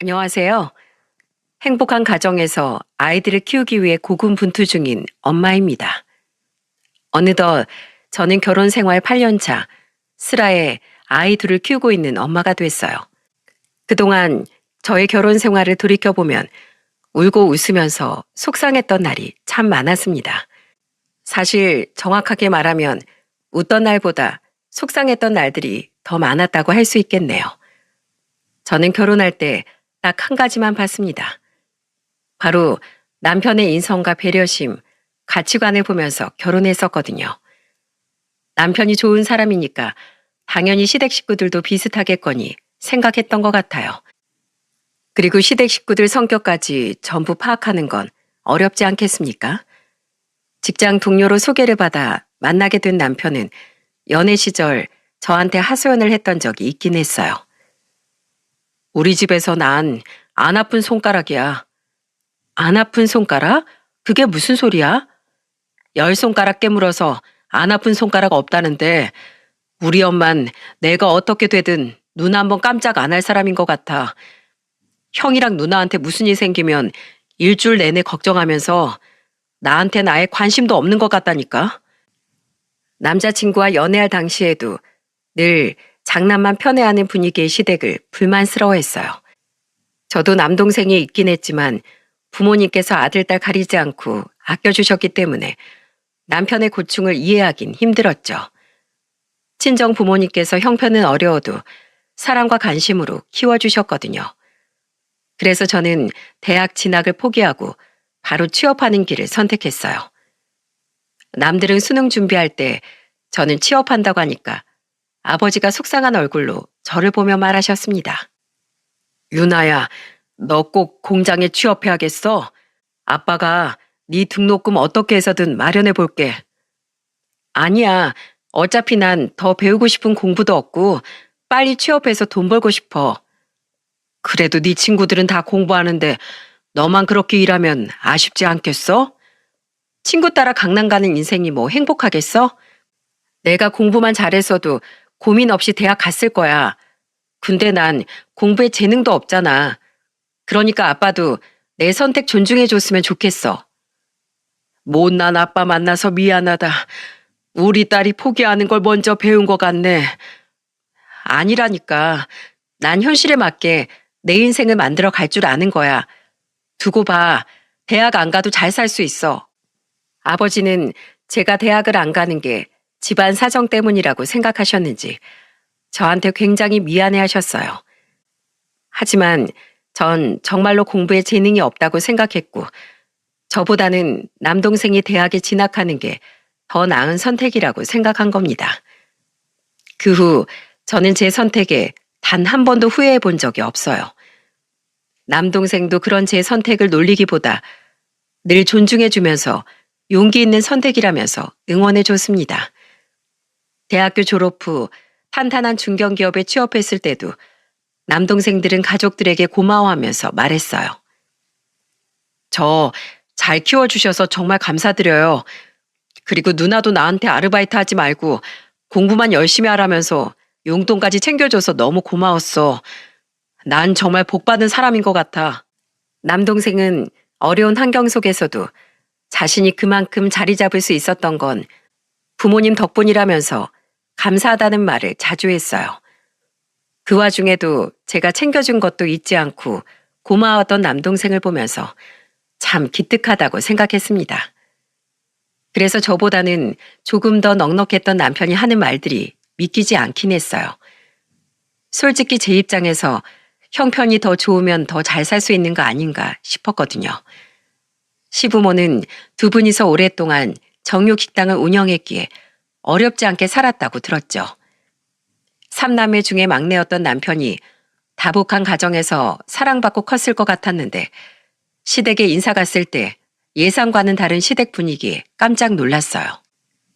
안녕하세요. 행복한 가정에서 아이들을 키우기 위해 고군분투 중인 엄마입니다. 어느덧 저는 결혼 생활 8년 차, 슬아에 아이 둘을 키우고 있는 엄마가 됐어요. 그동안 저의 결혼 생활을 돌이켜보면 울고 웃으면서 속상했던 날이 참 많았습니다. 사실 정확하게 말하면 웃던 날보다 속상했던 날들이 더 많았다고 할 수 있겠네요. 저는 결혼할 때 딱 한 가지만 봤습니다. 바로 남편의 인성과 배려심, 가치관을 보면서 결혼했었거든요. 남편이 좋은 사람이니까 당연히 시댁 식구들도 비슷하겠거니 생각했던 것 같아요. 그리고 시댁 식구들 성격까지 전부 파악하는 건 어렵지 않겠습니까? 직장 동료로 소개를 받아 만나게 된 남편은 연애 시절 저한테 하소연을 했던 적이 있긴 했어요. 우리 집에서 난 안 아픈 손가락이야. 안 아픈 손가락? 그게 무슨 소리야? 10손가락 깨물어서 안 아픈 손가락 없다는데 우리 엄만 내가 어떻게 되든 누나 한번 깜짝 안 할 사람인 것 같아. 형이랑 누나한테 무슨 일 생기면 일주일 내내 걱정하면서 나한텐 아예 관심도 없는 것 같다니까. 남자친구와 연애할 당시에도 늘 장난만 편애하는 분위기의 시댁을 불만스러워했어요. 저도 남동생이 있긴 했지만 부모님께서 아들, 딸 가리지 않고 아껴주셨기 때문에 남편의 고충을 이해하긴 힘들었죠. 친정 부모님께서 형편은 어려워도 사랑과 관심으로 키워주셨거든요. 그래서 저는 대학 진학을 포기하고 바로 취업하는 길을 선택했어요. 남들은 수능 준비할 때 저는 취업한다고 하니까 아버지가 속상한 얼굴로 저를 보며 말하셨습니다. 유나야, 너 꼭 공장에 취업해야겠어. 아빠가 네 등록금 어떻게 해서든 마련해 볼게. 아니야. 어차피 난 더 배우고 싶은 공부도 없고 빨리 취업해서 돈 벌고 싶어. 그래도 네 친구들은 다 공부하는데 너만 그렇게 일하면 아쉽지 않겠어? 친구 따라 강남 가는 인생이 뭐 행복하겠어? 내가 공부만 잘했어도 고민 없이 대학 갔을 거야. 근데 난 공부에 재능도 없잖아. 그러니까 아빠도 내 선택 존중해 줬으면 좋겠어. 못난 아빠 만나서 미안하다. 우리 딸이 포기하는 걸 먼저 배운 것 같네. 아니라니까. 난 현실에 맞게 내 인생을 만들어 갈 줄 아는 거야. 두고 봐. 대학 안 가도 잘 살 수 있어. 아버지는 제가 대학을 안 가는 게 집안 사정 때문이라고 생각하셨는지 저한테 굉장히 미안해 하셨어요. 하지만 전 정말로 공부에 재능이 없다고 생각했고 저보다는 남동생이 대학에 진학하는 게 더 나은 선택이라고 생각한 겁니다. 그 후 저는 제 선택에 단 한 번도 후회해 본 적이 없어요. 남동생도 그런 제 선택을 놀리기보다 늘 존중해 주면서 용기 있는 선택이라면서 응원해 줬습니다. 대학교 졸업 후 탄탄한 중견기업에 취업했을 때도 남동생들은 가족들에게 고마워하면서 말했어요. 저 잘 키워주셔서 정말 감사드려요. 그리고 누나도 나한테 아르바이트 하지 말고 공부만 열심히 하라면서 용돈까지 챙겨줘서 너무 고마웠어. 난 정말 복받은 사람인 것 같아. 남동생은 어려운 환경 속에서도 자신이 그만큼 자리 잡을 수 있었던 건 부모님 덕분이라면서 감사하다는 말을 자주 했어요. 그 와중에도 제가 챙겨준 것도 잊지 않고 고마웠던 남동생을 보면서 참 기특하다고 생각했습니다. 그래서 저보다는 조금 더 넉넉했던 남편이 하는 말들이 믿기지 않긴 했어요. 솔직히 제 입장에서 형편이 더 좋으면 더 잘 살 수 있는 거 아닌가 싶었거든요. 시부모는 두 분이서 오랫동안 정육식당을 운영했기에 어렵지 않게 살았다고 들었죠. 3남매 중에 막내였던 남편이 다복한 가정에서 사랑받고 컸을 것 같았는데 시댁에 인사 갔을 때 예상과는 다른 시댁 분위기에 깜짝 놀랐어요.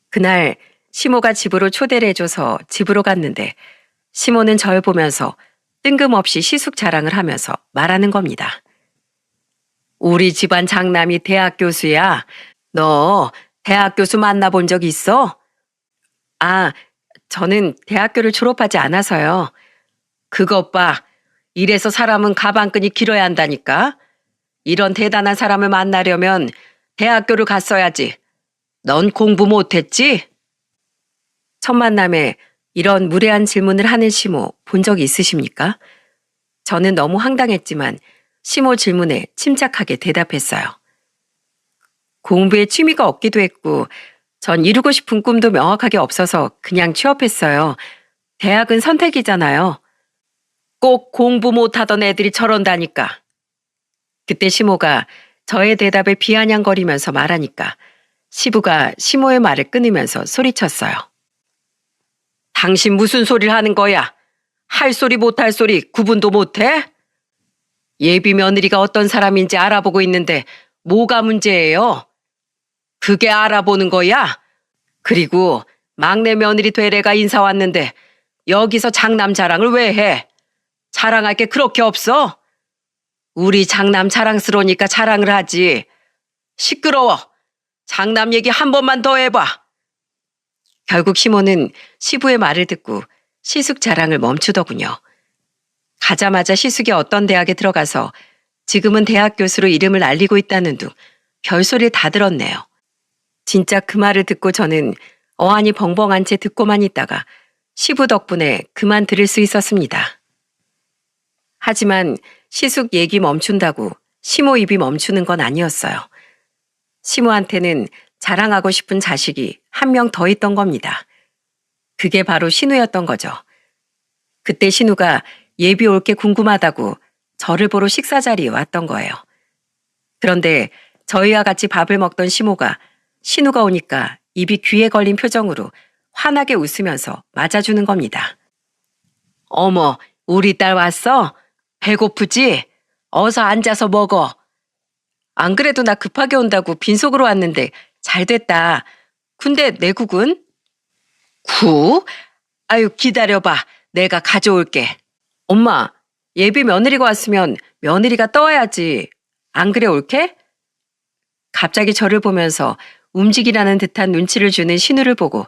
그날 시모가 집으로 초대를 해줘서 집으로 갔는데 시모는 절 보면서 뜬금없이 시숙 자랑을 하면서 말하는 겁니다. 우리 집안 장남이 대학 교수야. 너 대학 교수 만나본 적 있어? 아, 저는 대학교를 졸업하지 않아서요. 그것 봐. 이래서 사람은 가방끈이 길어야 한다니까. 이런 대단한 사람을 만나려면 대학교를 갔어야지. 넌 공부 못했지? 첫 만남에 이런 무례한 질문을 하는 시모 본 적 있으십니까? 저는 너무 황당했지만 시모 질문에 침착하게 대답했어요. 공부에 취미가 없기도 했고 전 이루고 싶은 꿈도 명확하게 없어서 그냥 취업했어요. 대학은 선택이잖아요. 꼭 공부 못하던 애들이 저런다니까. 그때 시모가 저의 대답에 비아냥거리면서 말하니까 시부가 시모의 말을 끊으면서 소리쳤어요. 당신 무슨 소리를 하는 거야? 할 소리 못할 소리 구분도 못해? 예비 며느리가 어떤 사람인지 알아보고 있는데 뭐가 문제예요? 그게 알아보는 거야? 그리고 막내 며느리 되래가 인사 왔는데 여기서 장남 자랑을 왜 해? 자랑할 게 그렇게 없어? 우리 장남 자랑스러우니까 자랑을 하지. 시끄러워. 장남 얘기 한 번만 더 해봐. 결국 시모는 시부의 말을 듣고 시숙 자랑을 멈추더군요. 가자마자 시숙이 어떤 대학에 들어가서 지금은 대학 교수로 이름을 알리고 있다는 둥 별소리를 다 들었네요. 진짜 그 말을 듣고 저는 어안이 벙벙한 채 듣고만 있다가 시부 덕분에 그만 들을 수 있었습니다. 하지만 시숙 얘기 멈춘다고 시모 입이 멈추는 건 아니었어요. 시모한테는 자랑하고 싶은 자식이 한 명 더 있던 겁니다. 그게 바로 신우였던 거죠. 그때 신우가 예비 올 게 궁금하다고 저를 보러 식사 자리에 왔던 거예요. 그런데 저희와 같이 밥을 먹던 시모가 신우가 오니까 입이 귀에 걸린 표정으로 환하게 웃으면서 맞아주는 겁니다. 어머, 우리 딸 왔어? 배고프지? 어서 앉아서 먹어. 안 그래도 나 급하게 온다고 빈속으로 왔는데 잘 됐다. 근데 내 국은? 국? 아유, 기다려봐. 내가 가져올게. 엄마, 예비 며느리가 왔으면 며느리가 떠와야지. 안 그래 옳게? 갑자기 저를 보면서 움직이라는 듯한 눈치를 주는 신우를 보고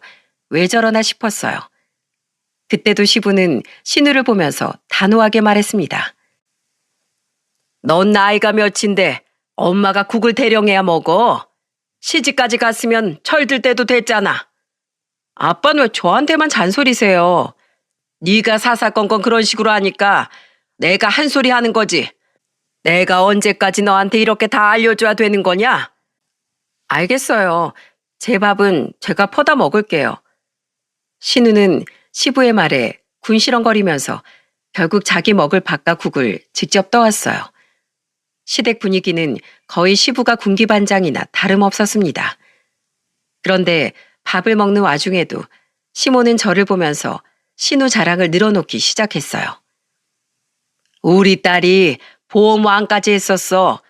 왜 저러나 싶었어요. 그때도 시부는 신우를 보면서 단호하게 말했습니다. 넌 나이가 몇인데 엄마가 국을 대령해야 먹어. 시집까지 갔으면 철들 때도 됐잖아. 아빠는 왜 저한테만 잔소리세요? 네가 사사건건 그런 식으로 하니까 내가 한 소리 하는 거지. 내가 언제까지 너한테 이렇게 다 알려줘야 되는 거냐? 알겠어요. 제 밥은 제가 퍼다 먹을게요. 신우는 시부의 말에 군시렁거리면서 결국 자기 먹을 밥과 국을 직접 떠왔어요. 시댁 분위기는 거의 시부가 군기반장이나 다름없었습니다. 그런데 밥을 먹는 와중에도 시모는 저를 보면서 신우 자랑을 늘어놓기 시작했어요. 우리 딸이 보험왕까지 했었어.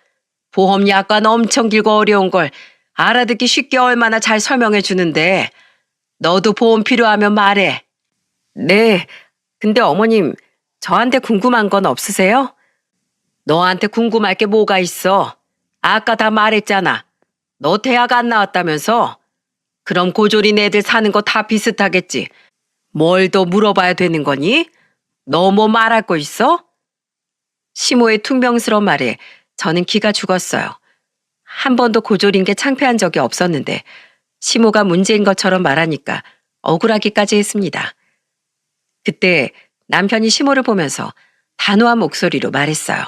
보험 약관 엄청 길고 어려운 걸 알아듣기 쉽게 얼마나 잘 설명해 주는데 너도 보험 필요하면 말해. 네, 근데 어머님 저한테 궁금한 건 없으세요? 너한테 궁금할 게 뭐가 있어? 아까 다 말했잖아. 너 대학 안 나왔다면서? 그럼 고졸인 애들 사는 거 다 비슷하겠지. 뭘 더 물어봐야 되는 거니? 너 뭐 말할 거 있어? 시모의 퉁명스러운 말에 저는 기가 죽었어요. 한 번도 고졸인 게 창피한 적이 없었는데 시모가 문제인 것처럼 말하니까 억울하기까지 했습니다. 그때 남편이 시모를 보면서 단호한 목소리로 말했어요.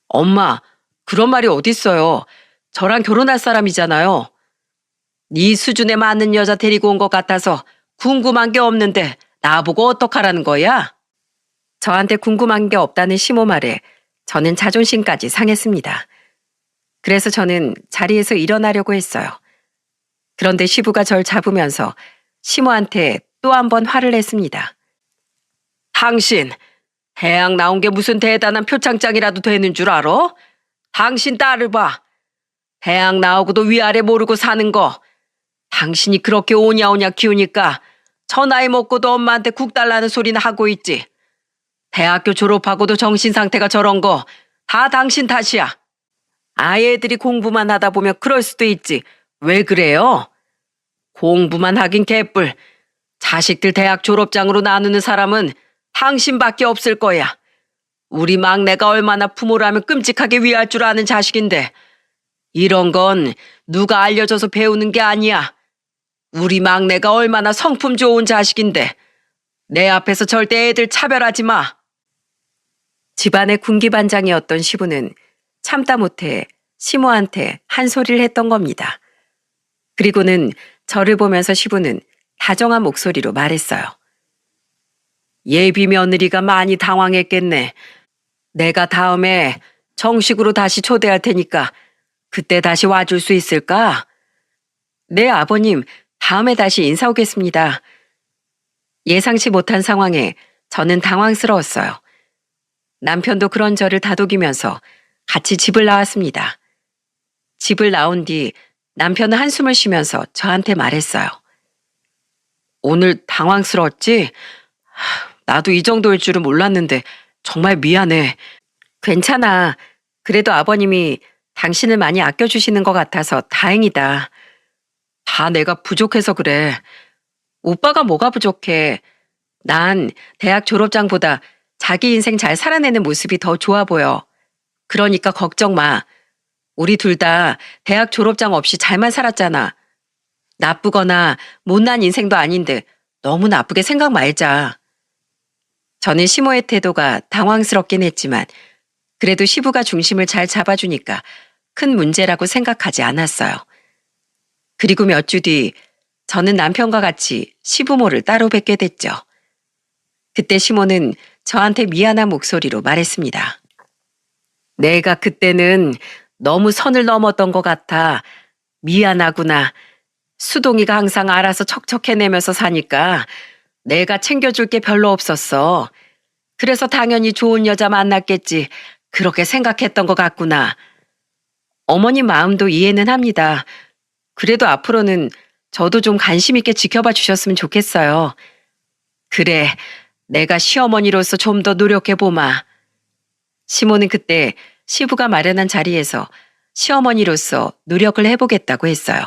엄마, 그런 말이 어딨어요. 저랑 결혼할 사람이잖아요. 네 수준에 맞는 여자 데리고 온 것 같아서 궁금한 게 없는데 나보고 어떡하라는 거야? 저한테 궁금한 게 없다는 시모 말에 저는 자존심까지 상했습니다. 그래서 저는 자리에서 일어나려고 했어요. 그런데 시부가 절 잡으면서 시모한테 또 한 번 화를 냈습니다. 당신, 대학 나온 게 무슨 대단한 표창장이라도 되는 줄 알아? 당신 딸을 봐. 대학 나오고도 위아래 모르고 사는 거. 당신이 그렇게 오냐오냐 키우니까 저 나이 먹고도 엄마한테 국 달라는 소리는 하고 있지. 대학교 졸업하고도 정신 상태가 저런 거 다 당신 탓이야. 아이들이 공부만 하다 보면 그럴 수도 있지. 왜 그래요? 공부만 하긴 개뿔. 자식들 대학 졸업장으로 나누는 사람은 당신밖에 없을 거야. 우리 막내가 얼마나 부모라면 끔찍하게 위할 줄 아는 자식인데 이런 건 누가 알려줘서 배우는 게 아니야. 우리 막내가 얼마나 성품 좋은 자식인데 내 앞에서 절대 애들 차별하지 마. 집안의 군기반장이었던 시부는 참다 못해 시모한테 한 소리를 했던 겁니다. 그리고는 저를 보면서 시부는 다정한 목소리로 말했어요. 예비 며느리가 많이 당황했겠네. 내가 다음에 정식으로 다시 초대할 테니까 그때 다시 와줄 수 있을까? 네, 아버님. 다음에 다시 인사 오겠습니다. 예상치 못한 상황에 저는 당황스러웠어요. 남편도 그런 저를 다독이면서 같이 집을 나왔습니다. 집을 나온 뒤 남편은 한숨을 쉬면서 저한테 말했어요. 오늘 당황스러웠지? 나도 이 정도일 줄은 몰랐는데 정말 미안해. 괜찮아. 그래도 아버님이 당신을 많이 아껴주시는 것 같아서 다행이다. 다 내가 부족해서 그래. 오빠가 뭐가 부족해. 난 대학 졸업장보다 자기 인생 잘 살아내는 모습이 더 좋아 보여. 그러니까 걱정 마. 우리 둘 다 대학 졸업장 없이 잘만 살았잖아. 나쁘거나 못난 인생도 아닌데 너무 나쁘게 생각 말자. 저는 시모의 태도가 당황스럽긴 했지만 그래도 시부가 중심을 잘 잡아주니까 큰 문제라고 생각하지 않았어요. 그리고 몇 주 뒤 저는 남편과 같이 시부모를 따로 뵙게 됐죠. 그때 시모는 저한테 미안한 목소리로 말했습니다. 내가 그때는 너무 선을 넘었던 것 같아. 미안하구나. 수동이가 항상 알아서 척척해내면서 사니까 내가 챙겨줄 게 별로 없었어. 그래서 당연히 좋은 여자 만났겠지. 그렇게 생각했던 것 같구나. 어머니 마음도 이해는 합니다. 그래도 앞으로는 저도 좀 관심 있게 지켜봐 주셨으면 좋겠어요. 그래, 내가 시어머니로서 좀 더 노력해보마. 시모는 그때 시부가 마련한 자리에서 시어머니로서 노력을 해보겠다고 했어요.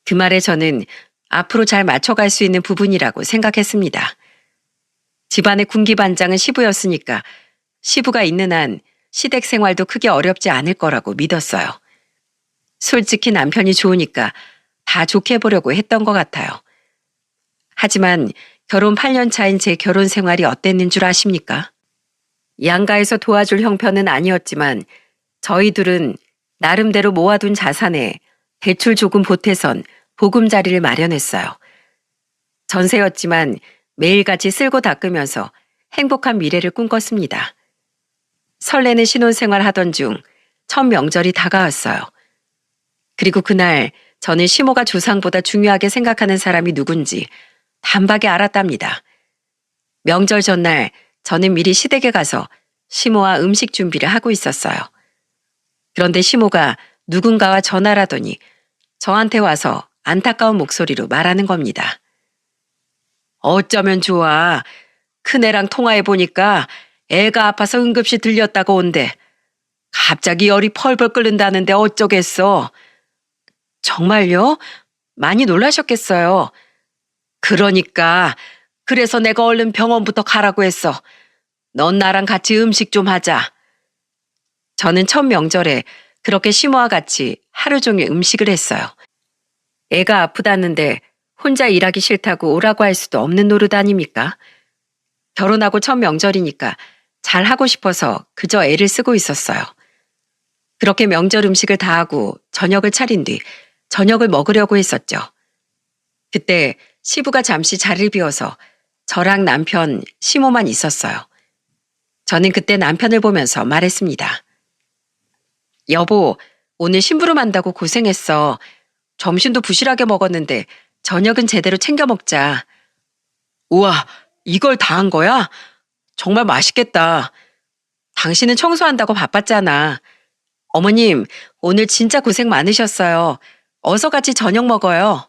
그 말에 저는 앞으로 잘 맞춰갈 수 있는 부분이라고 생각했습니다. 집안의 군기반장은 시부였으니까 시부가 있는 한 시댁 생활도 크게 어렵지 않을 거라고 믿었어요. 솔직히 남편이 좋으니까 다 좋게 보려고 했던 것 같아요. 하지만 결혼 8년 차인 제 결혼 생활이 어땠는 줄 아십니까? 양가에서 도와줄 형편은 아니었지만 저희 둘은 나름대로 모아둔 자산에 대출 조금 보태선 보금자리를 마련했어요. 전세였지만 매일같이 쓸고 닦으면서 행복한 미래를 꿈꿨습니다. 설레는 신혼생활 하던 중 첫 명절이 다가왔어요. 그리고 그날 저는 시모가 조상보다 중요하게 생각하는 사람이 누군지 단박에 알았답니다. 명절 전날 저는 미리 시댁에 가서 시모와 음식 준비를 하고 있었어요. 그런데 시모가 누군가와 전화라더니 저한테 와서 안타까운 목소리로 말하는 겁니다. 어쩌면 좋아. 큰애랑 통화해보니까 애가 아파서 응급실 들렸다고 온대. 갑자기 열이 펄펄 끓는다는데 어쩌겠어. 정말요? 많이 놀라셨겠어요. 그러니까 그래서 내가 얼른 병원부터 가라고 했어. 넌 나랑 같이 음식 좀 하자. 저는 첫 명절에 그렇게 시모와 같이 하루 종일 음식을 했어요. 애가 아프다는데 혼자 일하기 싫다고 오라고 할 수도 없는 노릇 아닙니까? 결혼하고 첫 명절이니까 잘 하고 싶어서 그저 애를 쓰고 있었어요. 그렇게 명절 음식을 다 하고 저녁을 차린 뒤 저녁을 먹으려고 했었죠. 그때 시부가 잠시 자리를 비워서 저랑 남편, 시모만 있었어요. 저는 그때 남편을 보면서 말했습니다. 여보, 오늘 심부름 한다고 고생했어. 점심도 부실하게 먹었는데 저녁은 제대로 챙겨 먹자. 우와, 이걸 다 한 거야? 정말 맛있겠다. 당신은 청소한다고 바빴잖아. 어머님, 오늘 진짜 고생 많으셨어요. 어서 같이 저녁 먹어요.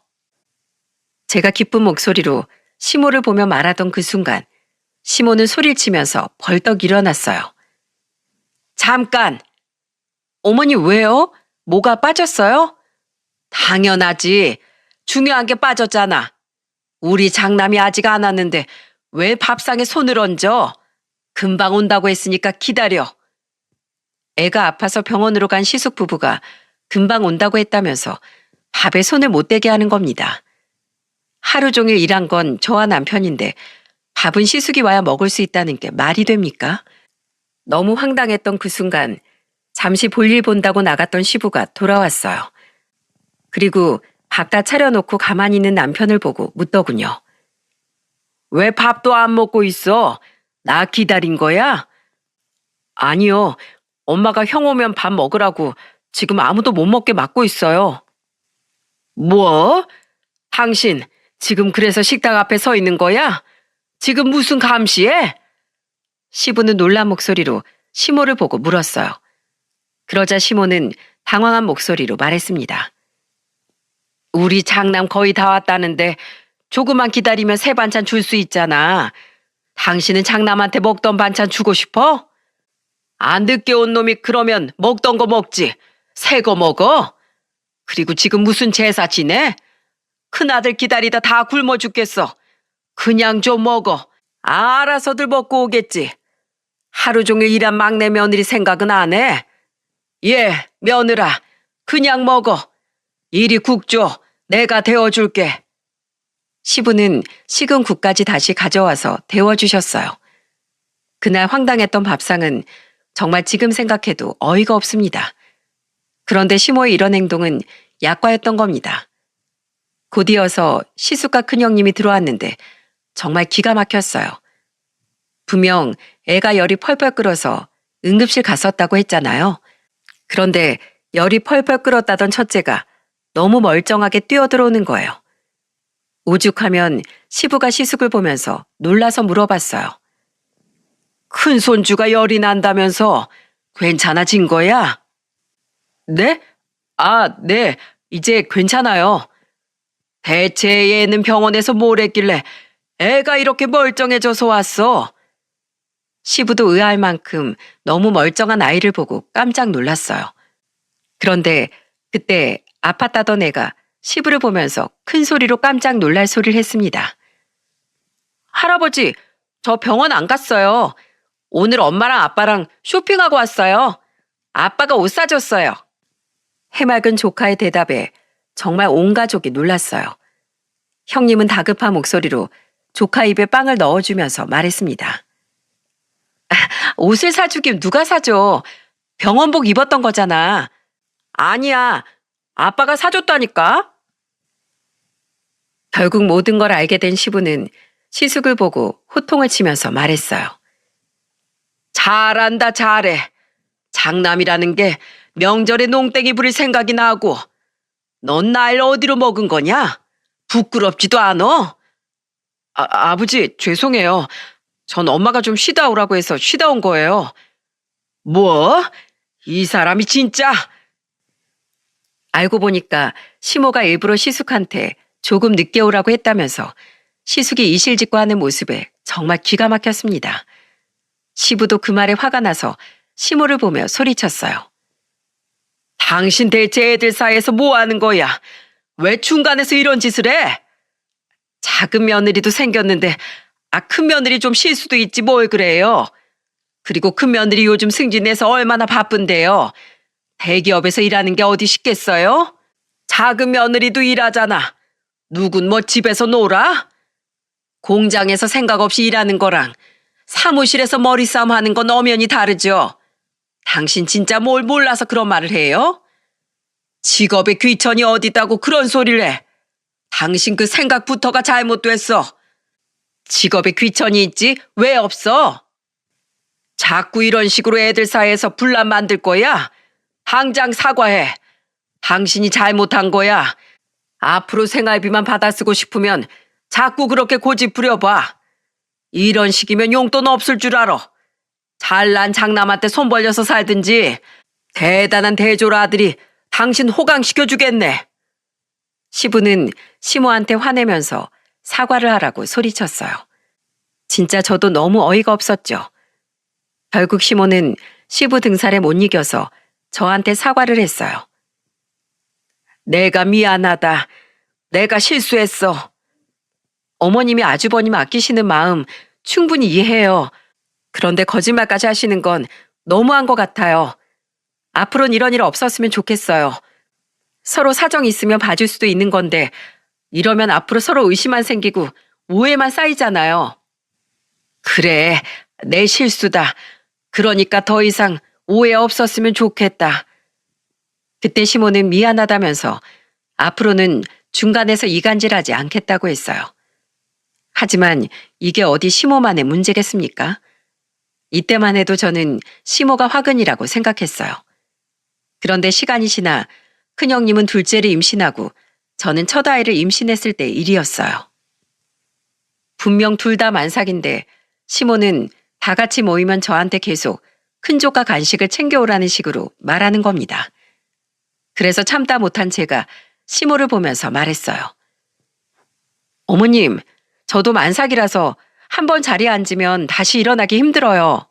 제가 기쁜 목소리로 시모를 보며 말하던 그 순간 시모는 소리를 치면서 벌떡 일어났어요. 잠깐! 어머니 왜요? 뭐가 빠졌어요? 당연하지. 중요한 게 빠졌잖아. 우리 장남이 아직 안 왔는데 왜 밥상에 손을 얹어? 금방 온다고 했으니까 기다려. 애가 아파서 병원으로 간 시숙 부부가 금방 온다고 했다면서 밥에 손을 못 대게 하는 겁니다. 하루 종일 일한 건 저와 남편인데 밥은 시숙이 와야 먹을 수 있다는 게 말이 됩니까? 너무 황당했던 그 순간 잠시 볼일 본다고 나갔던 시부가 돌아왔어요. 그리고 밥 다 차려놓고 가만히 있는 남편을 보고 묻더군요. 왜 밥도 안 먹고 있어? 나 기다린 거야? 아니요. 엄마가 형 오면 밥 먹으라고 지금 아무도 못 먹게 막고 있어요. 뭐? 당신 지금 그래서 식당 앞에 서 있는 거야? 지금 무슨 감시해? 시부는 놀란 목소리로 시모를 보고 물었어요. 그러자 시모는 당황한 목소리로 말했습니다. 우리 장남 거의 다 왔다는데 조금만 기다리면 새 반찬 줄 수 있잖아. 당신은 장남한테 먹던 반찬 주고 싶어? 안 늦게 온 놈이 그러면 먹던 거 먹지. 새 거 먹어? 그리고 지금 무슨 제사 지내? 큰아들 기다리다 다 굶어 죽겠어. 그냥 좀 먹어. 알아서들 먹고 오겠지. 하루 종일 일한 막내 며느리 생각은 안 해? 예, 며느라. 그냥 먹어. 이리 국 줘. 내가 데워줄게. 시부는 식은 국까지 다시 가져와서 데워주셨어요. 그날 황당했던 밥상은 정말 지금 생각해도 어이가 없습니다. 그런데 시모의 이런 행동은 약과였던 겁니다. 곧이어서 시숙과 큰형님이 들어왔는데 정말 기가 막혔어요. 분명 애가 열이 펄펄 끓어서 응급실 갔었다고 했잖아요. 그런데 열이 펄펄 끓었다던 첫째가 너무 멀쩡하게 뛰어들어오는 거예요. 오죽하면 시부가 시숙을 보면서 놀라서 물어봤어요. 큰 손주가 열이 난다면서 괜찮아진 거야? 네? 아, 네. 이제 괜찮아요. 대체 얘는 병원에서 뭘 했길래 애가 이렇게 멀쩡해져서 왔어? 시부도 의아할 만큼 너무 멀쩡한 아이를 보고 깜짝 놀랐어요. 그런데 그때 아팠다던 애가 시부를 보면서 큰 소리로 깜짝 놀랄 소리를 했습니다. 할아버지, 저 병원 안 갔어요. 오늘 엄마랑 아빠랑 쇼핑하고 왔어요. 아빠가 옷 사줬어요. 해맑은 조카의 대답에 정말 온 가족이 놀랐어요. 형님은 다급한 목소리로 조카 입에 빵을 넣어주면서 말했습니다. 옷을 사주긴 누가 사줘. 병원복 입었던 거잖아. 아니야. 아빠가 사줬다니까. 결국 모든 걸 알게 된 시부는 시숙을 보고 호통을 치면서 말했어요. 잘한다 잘해. 장남이라는 게 명절에 농땡이 부릴 생각이 나고 넌 날 어디로 먹은 거냐? 부끄럽지도 않어? 아버지 죄송해요. 전 엄마가 좀 쉬다 오라고 해서 쉬다 온 거예요. 뭐? 이 사람이 진짜... 알고 보니까 시모가 일부러 시숙한테 조금 늦게 오라고 했다면서 시숙이 이실직고 하는 모습에 정말 기가 막혔습니다. 시부도 그 말에 화가 나서 시모를 보며 소리쳤어요. 당신 대체 애들 사이에서 뭐 하는 거야? 왜 중간에서 이런 짓을 해? 작은 며느리도 생겼는데 큰 며느리 좀 쉴 수도 있지 뭘 그래요. 그리고 큰 며느리 요즘 승진해서 얼마나 바쁜데요. 대기업에서 일하는 게 어디 쉽겠어요? 작은 며느리도 일하잖아. 누군 뭐 집에서 놀아? 공장에서 생각 없이 일하는 거랑 사무실에서 머리싸움 하는 건 엄연히 다르죠. 당신 진짜 뭘 몰라서 그런 말을 해요? 직업에 귀천이 어디다고 그런 소리를 해. 당신 그 생각부터가 잘못됐어. 직업에 귀천이 있지 왜 없어? 자꾸 이런 식으로 애들 사이에서 분란 만들 거야? 당장 사과해. 당신이 잘못한 거야. 앞으로 생활비만 받아쓰고 싶으면 자꾸 그렇게 고집 부려봐. 이런 식이면 용돈 없을 줄 알아. 잘난 장남한테 손 벌려서 살든지 대단한 대졸 아들이 당신 호강시켜주겠네. 시부는 시모한테 화내면서 사과를 하라고 소리쳤어요. 진짜 저도 너무 어이가 없었죠. 결국 시모는 시부 등살에 못 이겨서 저한테 사과를 했어요. 내가 미안하다. 내가 실수했어. 어머님이 아주버님 아끼시는 마음 충분히 이해해요. 그런데 거짓말까지 하시는 건 너무한 것 같아요. 앞으로는 이런 일 없었으면 좋겠어요. 서로 사정이 있으면 봐줄 수도 있는 건데 이러면 앞으로 서로 의심만 생기고 오해만 쌓이잖아요. 그래, 내 실수다. 그러니까 더 이상 오해 없었으면 좋겠다. 그때 시모는 미안하다면서 앞으로는 중간에서 이간질하지 않겠다고 했어요. 하지만 이게 어디 시모만의 문제겠습니까? 이때만 해도 저는 시모가 화근이라고 생각했어요. 그런데 시간이 지나 큰형님은 둘째를 임신하고 저는 첫 아이를 임신했을 때 일이었어요. 분명 둘 다 만삭인데 시모는 다 같이 모이면 저한테 계속 큰 조카 간식을 챙겨오라는 식으로 말하는 겁니다. 그래서 참다 못한 제가 시모를 보면서 말했어요. 어머님, 저도 만삭이라서 한 번 자리에 앉으면 다시 일어나기 힘들어요.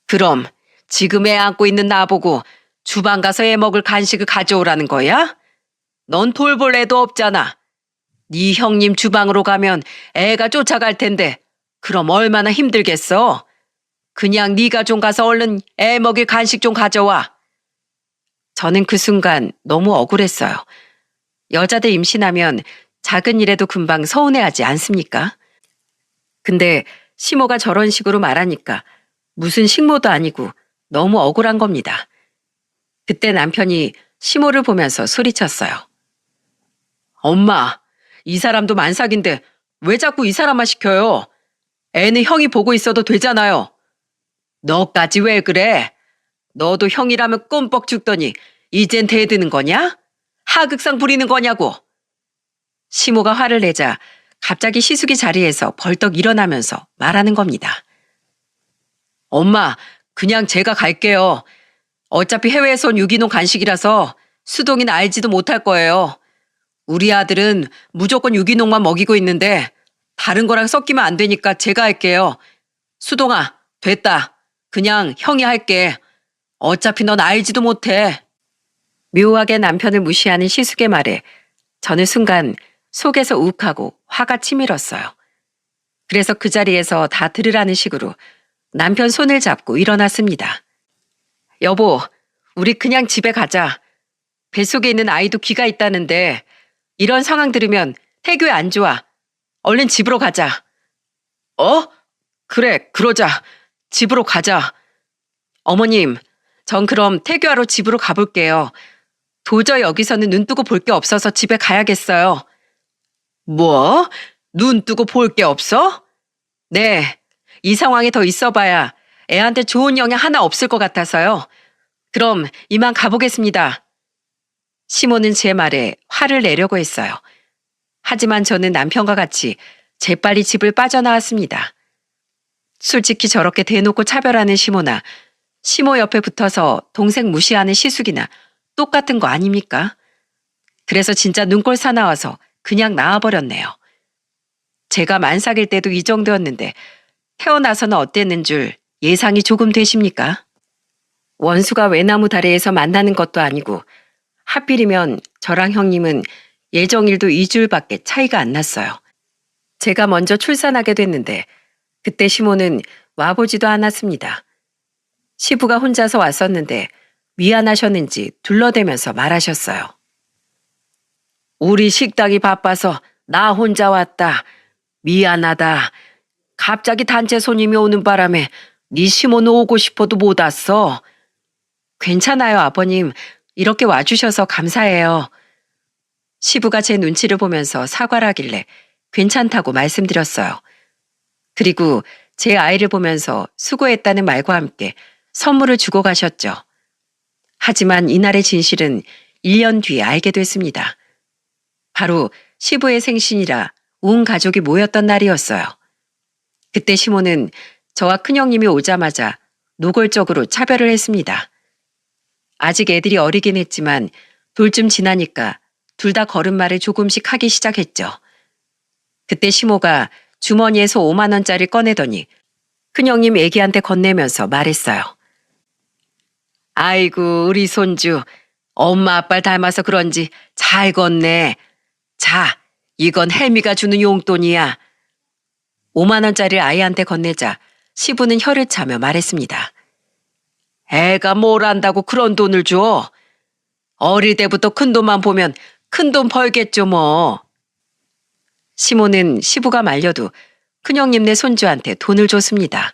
그럼 지금 애 안고 있는 나보고 주방 가서 애 먹을 간식을 가져오라는 거야? 넌 돌볼 애도 없잖아. 네 형님 주방으로 가면 애가 쫓아갈 텐데 그럼 얼마나 힘들겠어? 그냥 네가 좀 가서 얼른 애 먹일 간식 좀 가져와. 저는 그 순간 너무 억울했어요. 여자들 임신하면 작은 일에도 금방 서운해하지 않습니까? 근데 시모가 저런 식으로 말하니까 무슨 식모도 아니고 너무 억울한 겁니다. 그때 남편이 시모를 보면서 소리쳤어요. 엄마, 이 사람도 만삭인데 왜 자꾸 이 사람만 시켜요? 애는 형이 보고 있어도 되잖아요. 너까지 왜 그래? 너도 형이라면 꼼뻑 죽더니 이젠 대드는 거냐? 하극상 부리는 거냐고. 시모가 화를 내자 갑자기 시숙이 자리에서 벌떡 일어나면서 말하는 겁니다. 엄마, 그냥 제가 갈게요. 어차피 해외에서 온 유기농 간식이라서 수동이는 알지도 못할 거예요. 우리 아들은 무조건 유기농만 먹이고 있는데 다른 거랑 섞이면 안 되니까 제가 할게요. 수동아, 됐다. 그냥 형이 할게. 어차피 넌 알지도 못해. 묘하게 남편을 무시하는 시숙의 말에 저는 순간 속에서 욱하고 화가 치밀었어요. 그래서 그 자리에서 다 들으라는 식으로 남편 손을 잡고 일어났습니다. 여보, 우리 그냥 집에 가자. 뱃속에 있는 아이도 귀가 있다는데 이런 상황 들으면 태교에 안 좋아. 얼른 집으로 가자. 어? 그래, 그러자. 집으로 가자. 어머님, 전 그럼 태교하러 집으로 가볼게요. 도저히 여기서는 눈 뜨고 볼 게 없어서 집에 가야겠어요. 뭐? 눈 뜨고 볼 게 없어? 네, 이 상황에 더 있어봐야 애한테 좋은 영향 하나 없을 것 같아서요. 그럼 이만 가보겠습니다. 시모는 제 말에 화를 내려고 했어요. 하지만 저는 남편과 같이 재빨리 집을 빠져나왔습니다. 솔직히 저렇게 대놓고 차별하는 시모나 시모 옆에 붙어서 동생 무시하는 시숙이나 똑같은 거 아닙니까? 그래서 진짜 눈꼴 사나워서 그냥 나와버렸네요. 제가 만삭일 때도 이 정도였는데 태어나서는 어땠는 줄 예상이 조금 되십니까? 원수가 외나무 다리에서 만나는 것도 아니고 하필이면 저랑 형님은 예정일도 2주일밖에 차이가 안 났어요. 제가 먼저 출산하게 됐는데 그때 시모는 와보지도 않았습니다. 시부가 혼자서 왔었는데 미안하셨는지 둘러대면서 말하셨어요. 우리 식당이 바빠서 나 혼자 왔다. 미안하다. 갑자기 단체 손님이 오는 바람에 네 시모는 오고 싶어도 못 왔어. 괜찮아요, 아버님. 이렇게 와주셔서 감사해요. 시부가 제 눈치를 보면서 사과를 하길래 괜찮다고 말씀드렸어요. 그리고 제 아이를 보면서 수고했다는 말과 함께 선물을 주고 가셨죠. 하지만 이날의 진실은 1년 뒤에 알게 됐습니다. 바로 시부의 생신이라 온 가족이 모였던 날이었어요. 그때 시모는 저와 큰형님이 오자마자 노골적으로 차별을 했습니다. 아직 애들이 어리긴 했지만 돌쯤 지나니까 둘 다 걸음마를 조금씩 하기 시작했죠. 그때 시모가 주머니에서 5만 원짜리 꺼내더니 큰형님 애기한테 건네면서 말했어요. 아이고 우리 손주 엄마 아빠를 닮아서 그런지 잘 걷네. 자, 이건 혜미가 주는 용돈이야. 5만 원짜리를 아이한테 건네자 시부는 혀를 차며 말했습니다. 애가 뭘 안다고 그런 돈을 줘? 어릴 때부터 큰 돈만 보면 큰 돈 벌겠죠 뭐. 시모는 시부가 말려도 큰형님네 손주한테 돈을 줬습니다.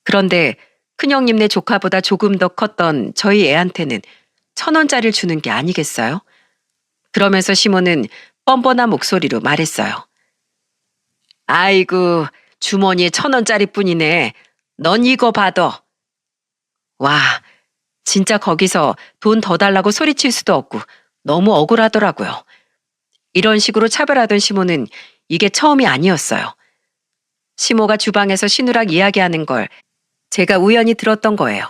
그런데 큰형님네 조카보다 조금 더 컸던 저희 애한테는 1,000원짜리를 주는 게 아니겠어요? 그러면서 시모는 뻔뻔한 목소리로 말했어요. 아이고, 주머니에 1,000원짜리 뿐이네. 넌 이거 받아. 와, 진짜 거기서 돈 더 달라고 소리칠 수도 없고 너무 억울하더라고요. 이런 식으로 차별하던 시모는 이게 처음이 아니었어요. 시모가 주방에서 신우랑 이야기하는 걸 제가 우연히 들었던 거예요.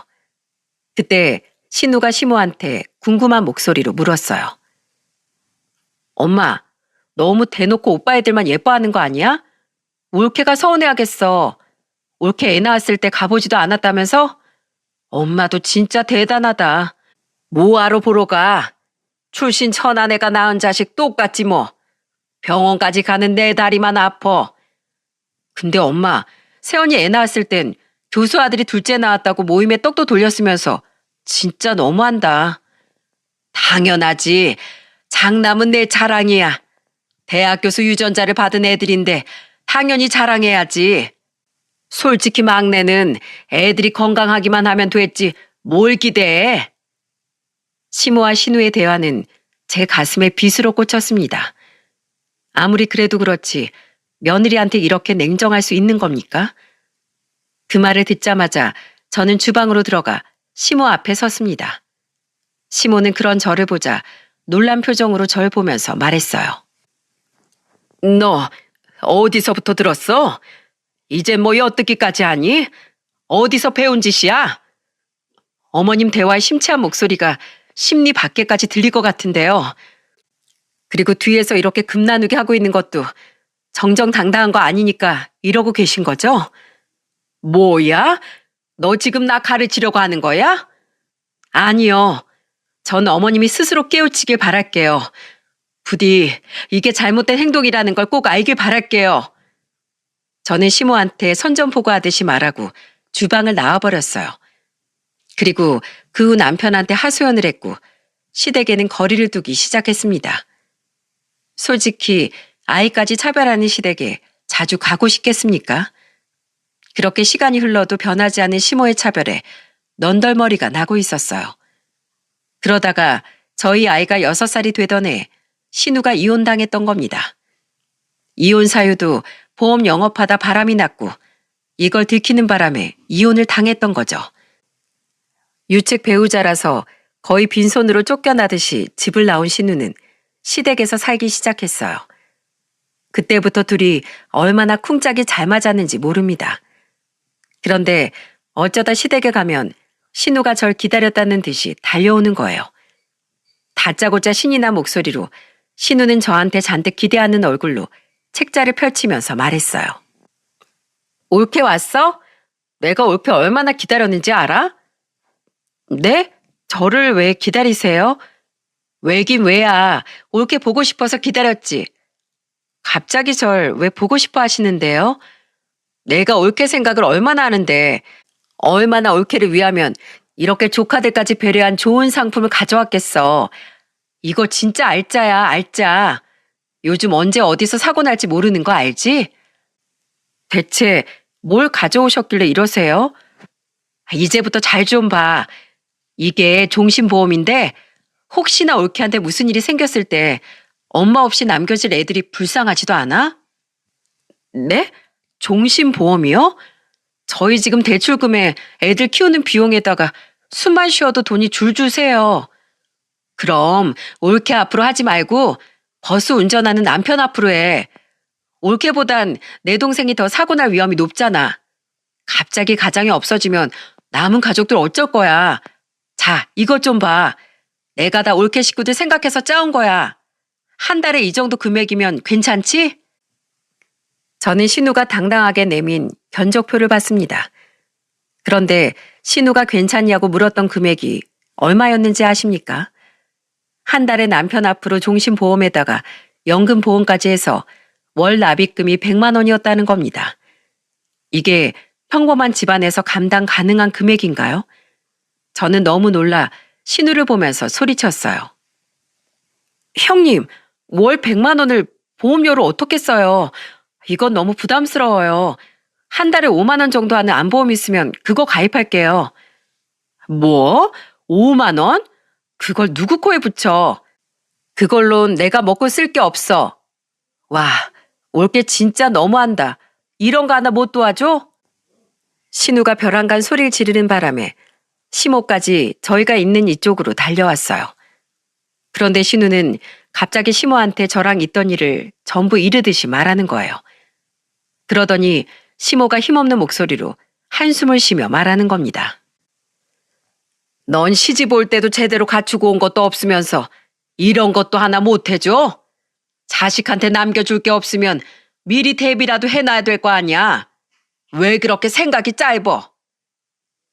그때 신우가 시모한테 궁금한 목소리로 물었어요. 엄마, 너무 대놓고 오빠 애들만 예뻐하는 거 아니야? 올케가 서운해하겠어. 올케 애 낳았을 때 가보지도 않았다면서? 엄마도 진짜 대단하다. 뭐하러 보러 가? 출신 천한 애가 낳은 자식 똑같지 뭐. 병원까지 가는 내 다리만 아파. 근데 엄마, 세연이 애 낳았을 땐 교수 아들이 둘째 낳았다고 모임에 떡도 돌렸으면서 진짜 너무한다. 당연하지. 장남은 내 자랑이야. 대학 교수 유전자를 받은 애들인데 당연히 자랑해야지. 솔직히 막내는 애들이 건강하기만 하면 됐지 뭘 기대해. 시모와 신우의 대화는 제 가슴에 빗으로 꽂혔습니다. 아무리 그래도 그렇지 며느리한테 이렇게 냉정할 수 있는 겁니까? 그 말을 듣자마자 저는 주방으로 들어가 시모 앞에 섰습니다. 시모는 그런 저를 보자 놀란 표정으로 절 보면서 말했어요. 너 어디서부터 들었어? 이제 뭐 엿듣기까지 하니? 어디서 배운 짓이야? 어머님 대화의 심취한 목소리가 심리 밖에까지 들릴 것 같은데요. 그리고 뒤에서 이렇게 금 나누게 하고 있는 것도 정정당당한 거 아니니까 이러고 계신 거죠? 뭐야? 너 지금 나 가르치려고 하는 거야? 아니요. 전 어머님이 스스로 깨우치길 바랄게요. 부디 이게 잘못된 행동이라는 걸 꼭 알길 바랄게요. 저는 시모한테 선전포고하듯이 말하고 주방을 나와버렸어요. 그리고 그 후 남편한테 하소연을 했고 시댁에는 거리를 두기 시작했습니다. 솔직히 아이까지 차별하는 시댁에 자주 가고 싶겠습니까? 그렇게 시간이 흘러도 변하지 않은 시모의 차별에 넌덜머리가 나고 있었어요. 그러다가 저희 아이가 6살이 되던 해 신우가 이혼당했던 겁니다. 이혼 사유도 보험 영업하다 바람이 났고 이걸 들키는 바람에 이혼을 당했던 거죠. 유책 배우자라서 거의 빈손으로 쫓겨나듯이 집을 나온 신우는 시댁에서 살기 시작했어요. 그때부터 둘이 얼마나 쿵짝이 잘 맞았는지 모릅니다. 그런데 어쩌다 시댁에 가면 신우가 절 기다렸다는 듯이 달려오는 거예요. 다짜고짜 신이 난 목소리로 신우는 저한테 잔뜩 기대하는 얼굴로 책자를 펼치면서 말했어요. 올케 왔어? 내가 올케 얼마나 기다렸는지 알아? 네? 저를 왜 기다리세요? 왜긴 왜야. 올케 보고 싶어서 기다렸지. 갑자기 절 왜 보고 싶어 하시는데요? 내가 올케 생각을 얼마나 하는데 얼마나 올케를 위하면 이렇게 조카들까지 배려한 좋은 상품을 가져왔겠어. 이거 진짜 알짜야, 알짜. 요즘 언제 어디서 사고 날지 모르는 거 알지? 대체 뭘 가져오셨길래 이러세요? 이제부터 잘 좀 봐. 이게 종신보험인데 혹시나 올케한테 무슨 일이 생겼을 때 엄마 없이 남겨질 애들이 불쌍하지도 않아? 네? 종신보험이요? 저희 지금 대출금에 애들 키우는 비용에다가 숨만 쉬어도 돈이 줄줄 새요. 그럼 올케 앞으로 하지 말고 버스 운전하는 남편 앞으로 해. 올케보단 내 동생이 더 사고 날 위험이 높잖아. 갑자기 가장이 없어지면 남은 가족들 어쩔 거야. 자, 이것 좀 봐. 내가 다 올케 식구들 생각해서 짜온 거야. 한 달에 이 정도 금액이면 괜찮지? 저는 신우가 당당하게 내민 견적표를 봤습니다. 그런데 신우가 괜찮냐고 물었던 금액이 얼마였는지 아십니까? 한 달에 남편 앞으로 종신보험에다가 연금보험까지 해서 월 납입금이 100만 원이었다는 겁니다. 이게 평범한 집안에서 감당 가능한 금액인가요? 저는 너무 놀라 신우를 보면서 소리쳤어요. 형님, 월 100만 원을 보험료로 어떻게 써요? 이건 너무 부담스러워요. 한 달에 5만 원 정도 하는 안보험 있으면 그거 가입할게요. 뭐? 5만 원? 그걸 누구 코에 붙여? 그걸론 내가 먹고 쓸 게 없어. 와, 올게 진짜 너무한다. 이런 거 하나 못 도와줘? 신우가 벼랑간 소리를 지르는 바람에 시모까지 저희가 있는 이쪽으로 달려왔어요. 그런데 신우는 갑자기 시모한테 저랑 있던 일을 전부 이르듯이 말하는 거예요. 그러더니 시모가 힘없는 목소리로 한숨을 쉬며 말하는 겁니다. 넌 시집 올 때도 제대로 갖추고 온 것도 없으면서 이런 것도 하나 못 해줘? 자식한테 남겨줄 게 없으면 미리 대비라도 해놔야 될 거 아니야. 왜 그렇게 생각이 짧어?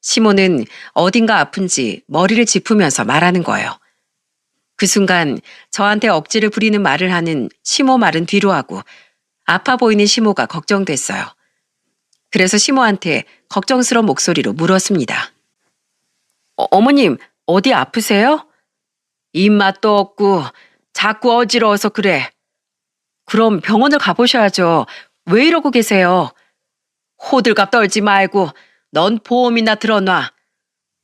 시모는 어딘가 아픈지 머리를 짚으면서 말하는 거예요. 그 순간 저한테 억지를 부리는 말을 하는 시모 말은 뒤로 하고 아파 보이는 시모가 걱정됐어요. 그래서 시모한테 걱정스러운 목소리로 물었습니다. 어머님, 어디 아프세요? 입맛도 없고 자꾸 어지러워서 그래. 그럼 병원을 가보셔야죠. 왜 이러고 계세요? 호들갑 떨지 말고 넌 보험이나 들어놔.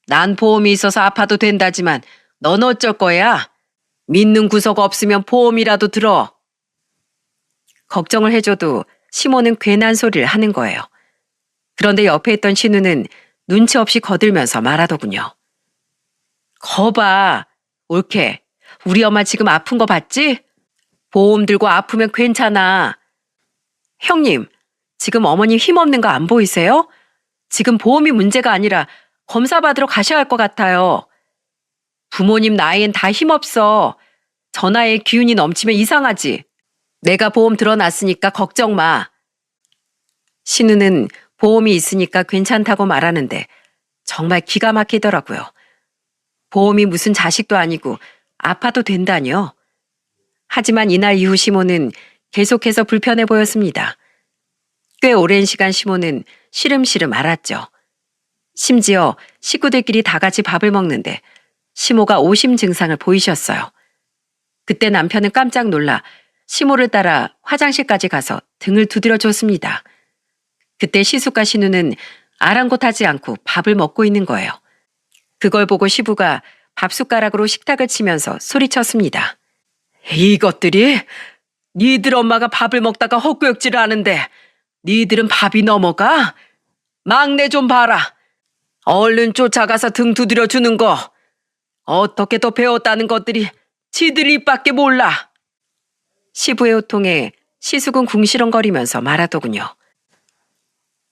난 보험이 있어서 아파도 된다지만 넌 어쩔 거야? 믿는 구석 없으면 보험이라도 들어. 걱정을 해줘도 시모는 괜한 소리를 하는 거예요. 그런데 옆에 있던 신우는 눈치 없이 거들면서 말하더군요. 거봐, 옳게. 우리 엄마 지금 아픈 거 봤지? 보험 들고 아프면 괜찮아. 형님, 지금 어머님 힘없는 거 안 보이세요? 지금 보험이 문제가 아니라 검사 받으러 가셔야 할 것 같아요. 부모님 나이엔 다 힘없어. 저 나이에 기운이 넘치면 이상하지. 내가 보험 들어놨으니까 걱정 마. 신우는 보험이 있으니까 괜찮다고 말하는데 정말 기가 막히더라고요. 보험이 무슨 자식도 아니고 아파도 된다뇨. 하지만 이날 이후 시모는 계속해서 불편해 보였습니다. 꽤 오랜 시간 시모는 시름시름 앓았죠. 심지어 식구들끼리 다 같이 밥을 먹는데 시모가 오심 증상을 보이셨어요. 그때 남편은 깜짝 놀라 시모를 따라 화장실까지 가서 등을 두드려 줬습니다. 그때 시숙과 신우는 아랑곳하지 않고 밥을 먹고 있는 거예요. 그걸 보고 시부가 밥숟가락으로 식탁을 치면서 소리쳤습니다. 이것들이 니들 엄마가 밥을 먹다가 헛구역질을 하는데 니들은 밥이 넘어가? 막내 좀 봐라. 얼른 쫓아가서 등 두드려 주는 거. 어떻게 더 배웠다는 것들이 지들 입밖에 몰라. 시부의 호통에 시숙은 궁시렁거리면서 말하더군요.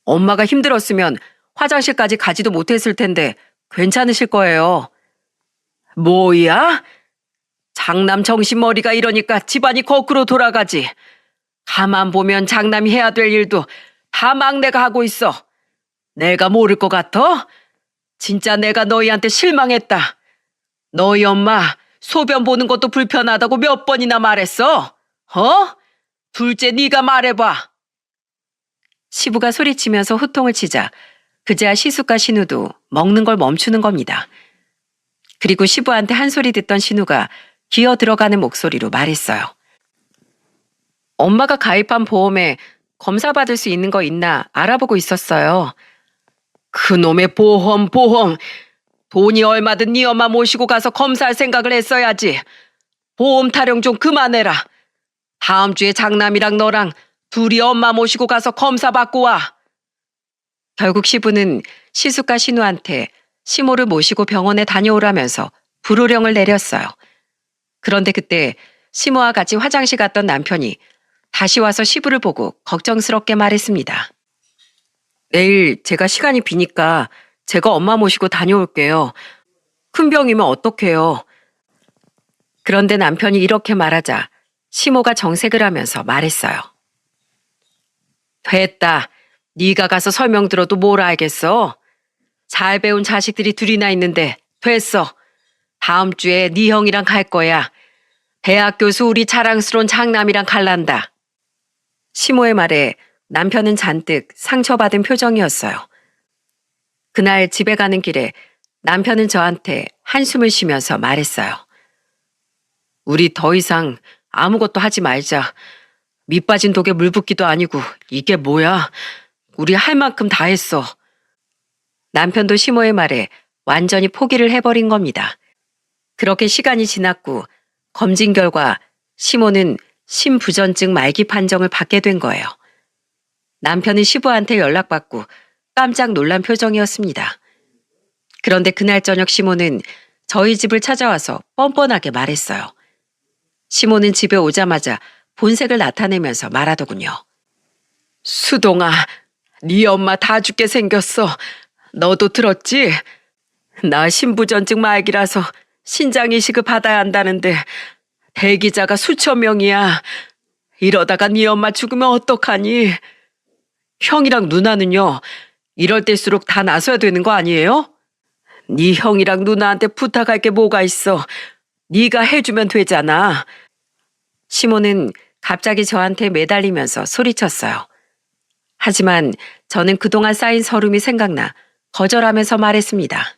엄마가 힘들었으면 화장실까지 가지도 못했을 텐데 괜찮으실 거예요. 뭐야? 장남 정신머리가 이러니까 집안이 거꾸로 돌아가지. 가만 보면 장남이 해야 될 일도 다 막내가 하고 있어. 내가 모를 것 같아? 진짜 내가 너희한테 실망했다. 너희 엄마 소변 보는 것도 불편하다고 몇 번이나 말했어? 둘째 네가 말해봐. 시부가 소리치면서 호통을 치자 그제야 시숙과 신우도 먹는 걸 멈추는 겁니다. 그리고 시부한테 한 소리 듣던 신우가 기어 들어가는 목소리로 말했어요. 엄마가 가입한 보험에 검사 받을 수 있는 거 있나 알아보고 있었어요. 그놈의 보험. 돈이 얼마든 네 엄마 모시고 가서 검사할 생각을 했어야지. 보험 타령 좀 그만해라. 다음 주에 장남이랑 너랑 둘이 엄마 모시고 가서 검사 받고 와. 결국 시부는 시숙과 신우한테 시모를 모시고 병원에 다녀오라면서 불호령을 내렸어요. 그런데 그때 시모와 같이 화장실 갔던 남편이 다시 와서 시부를 보고 걱정스럽게 말했습니다. 내일 제가 시간이 비니까 제가 엄마 모시고 다녀올게요. 큰 병이면 어떡해요. 그런데 남편이 이렇게 말하자 시모가 정색을 하면서 말했어요. 됐다. 네가 가서 설명 들어도 뭘 알겠어. 잘 배운 자식들이 둘이나 있는데 됐어. 다음 주에 네 형이랑 갈 거야. 대학 교수 우리 자랑스러운 장남이랑 갈란다. 시모의 말에 남편은 잔뜩 상처받은 표정이었어요. 그날 집에 가는 길에 남편은 저한테 한숨을 쉬면서 말했어요. 우리 더 이상 아무것도 하지 말자. 밑 빠진 독에 물 붓기도 아니고 이게 뭐야? 우리 할 만큼 다 했어. 남편도 시모의 말에 완전히 포기를 해버린 겁니다. 그렇게 시간이 지났고 검진 결과 시모는 심부전증 말기 판정을 받게 된 거예요. 남편은 시부한테 연락받고 깜짝 놀란 표정이었습니다. 그런데 그날 저녁 시모는 저희 집을 찾아와서 뻔뻔하게 말했어요. 시모는 집에 오자마자 본색을 나타내면서 말하더군요. 수동아, 네 엄마 다 죽게 생겼어. 너도 들었지? 나 심부전증 말기라서 신장 이식을 받아야 한다는데 대기자가 수천 명이야. 이러다가 네 엄마 죽으면 어떡하니? 형이랑 누나는요, 이럴 때일수록 다 나서야 되는 거 아니에요? 네 형이랑 누나한테 부탁할 게 뭐가 있어. 네가 해주면 되잖아. 시모는 갑자기 저한테 매달리면서 소리쳤어요. 하지만 저는 그동안 쌓인 서름이 생각나 거절하면서 말했습니다.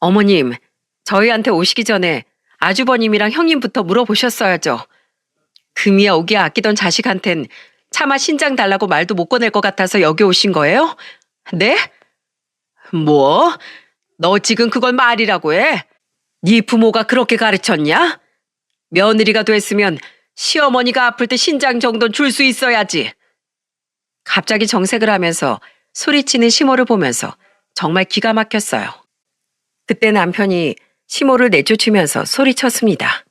어머님, 저희한테 오시기 전에 아주버님이랑 형님부터 물어보셨어야죠. 금이야 오기야 아끼던 자식한텐 차마 신장 달라고 말도 못 꺼낼 것 같아서 여기 오신 거예요? 네? 뭐? 너 지금 그걸 말이라고 해? 네 부모가 그렇게 가르쳤냐? 며느리가 됐으면 시어머니가 아플 때 신장 정도는 줄 수 있어야지. 갑자기 정색을 하면서 소리치는 시모를 보면서 정말 기가 막혔어요. 그때 남편이 시모를 내쫓으면서 소리쳤습니다.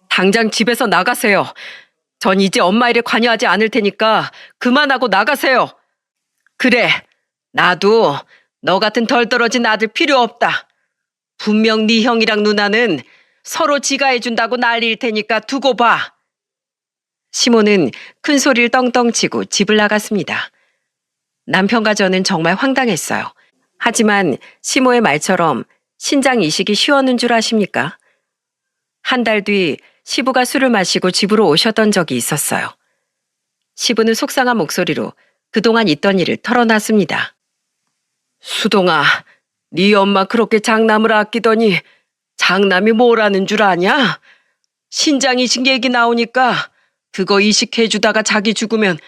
당장 집에서 나가세요. 전 이제 엄마 일에 관여하지 않을 테니까 그만하고 나가세요. 그래, 나도 너 같은 덜 떨어진 아들 필요 없다. 분명 네 형이랑 누나는 서로 지가 해준다고 난리일 테니까 두고 봐. 시모는 큰 소리를 떵떵 치고 집을 나갔습니다. 남편과 저는 정말 황당했어요. 하지만 시모의 말처럼 신장 이식이 쉬웠는 줄 아십니까? 한 달 뒤 시부가 술을 마시고 집으로 오셨던 적이 있었어요. 시부는 속상한 목소리로 그동안 있던 일을 털어놨습니다. 수동아, 네 엄마 그렇게 장남을 아끼더니 장남이 뭐라는 줄 아냐? 신장 이식 얘기 나오니까 그거 이식해주다가 자기 죽으면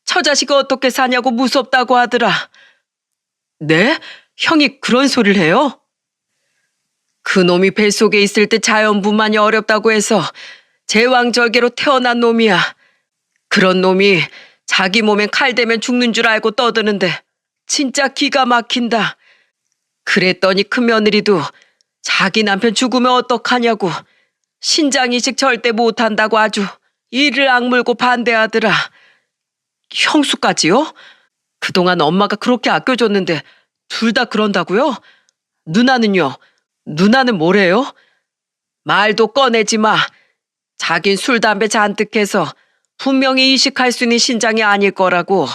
처자식 어떻게 사냐고 무섭다고 하더라. 네? 형이 그런 소리를 해요? 그놈이 뱃속에 있을 때 자연분만이 어렵다고 해서 제왕절개로 태어난 놈이야. 그런 놈이 자기 몸엔 칼 대면 죽는 줄 알고 떠드는데 진짜 기가 막힌다. 그랬더니 큰며느리도 자기 남편 죽으면 어떡하냐고 신장 이식 절대 못한다고 아주 이를 악물고 반대하더라. 형수까지요? 그동안 엄마가 그렇게 아껴줬는데 둘 다 그런다고요? 누나는요? 누나는 뭐래요? 말도 꺼내지 마. 자긴 술, 담배 잔뜩 해서 분명히 이식할 수 있는 신장이 아닐 거라고.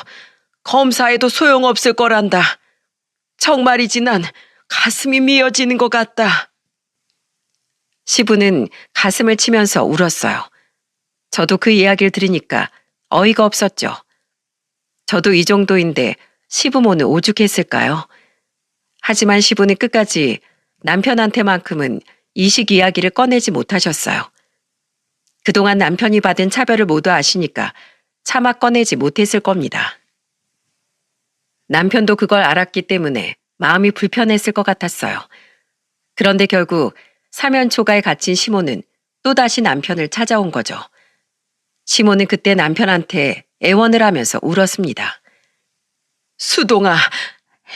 검사해도 소용없을 거란다. 정말이지 난 가슴이 미어지는 것 같다. 시부는 가슴을 치면서 울었어요. 저도 그 이야기를 들으니까 어이가 없었죠. 저도 이 정도인데 시부모는 오죽했을까요? 하지만 시부는 끝까지 남편한테만큼은 이식 이야기를 꺼내지 못하셨어요. 그동안 남편이 받은 차별을 모두 아시니까 차마 꺼내지 못했을 겁니다. 남편도 그걸 알았기 때문에 마음이 불편했을 것 같았어요. 그런데 결국 사면초가에 갇힌 시모는 또다시 남편을 찾아온 거죠. 시모는 그때 남편한테 애원을 하면서 울었습니다. 수동아,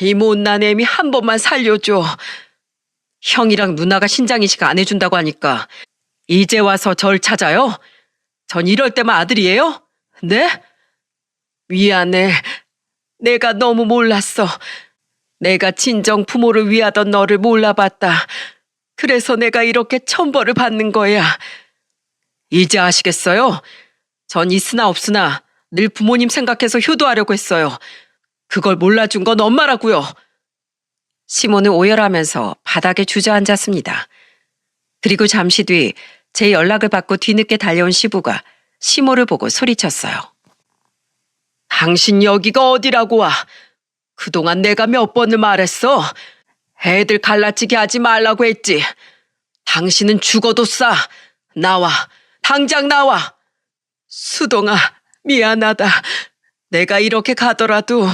이 못난 애미 한 번만 살려줘. 형이랑 누나가 신장 이식 안 해준다고 하니까 이제 와서 절 찾아요? 전 이럴 때만 아들이에요? 네? 미안해. 내가 너무 몰랐어. 내가 친정 부모를 위하던 너를 몰라봤다. 그래서 내가 이렇게 천벌을 받는 거야. 이제 아시겠어요? 전 있으나 없으나 늘 부모님 생각해서 효도하려고 했어요. 그걸 몰라준 건 엄마라고요. 시모는 오열하면서 바닥에 주저앉았습니다. 그리고 잠시 뒤 제 연락을 받고 뒤늦게 달려온 시부가 시모를 보고 소리쳤어요. 당신 여기가 어디라고 와? 그동안 내가 몇 번을 말했어. 애들 갈라치게 하지 말라고 했지. 당신은 죽어도 싸. 나와. 당장 나와. 수동아, 미안하다. 내가 이렇게 가더라도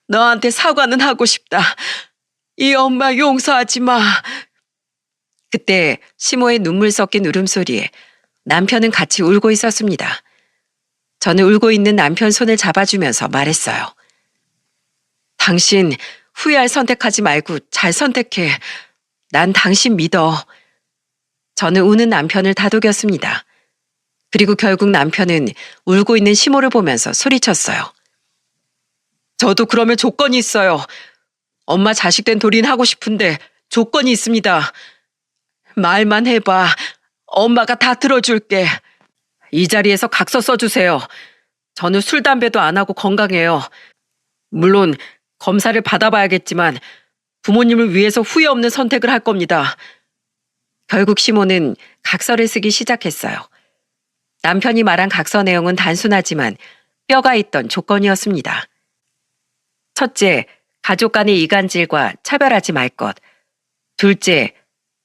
너한테 사과는 하고 싶다. 이 엄마 용서하지 마. 그때 시모의 눈물 섞인 울음소리에 남편은 같이 울고 있었습니다. 저는 울고 있는 남편 손을 잡아주면서 말했어요. 당신 후회할 선택하지 말고 잘 선택해. 난 당신 믿어. 저는 우는 남편을 다독였습니다. 그리고 결국 남편은 울고 있는 시모를 보면서 소리쳤어요. 저도 그러면 조건이 있어요. 엄마 자식 된 도리는 하고 싶은데 조건이 있습니다. 말만 해봐. 엄마가 다 들어줄게. 이 자리에서 각서 써주세요. 저는 술, 담배도 안 하고 건강해요. 물론 검사를 받아봐야겠지만 부모님을 위해서 후회 없는 선택을 할 겁니다. 결국 시모는 각서를 쓰기 시작했어요. 남편이 말한 각서 내용은 단순하지만 뼈가 있던 조건이었습니다. 첫째, 가족 간의 이간질과 차별하지 말 것. 둘째,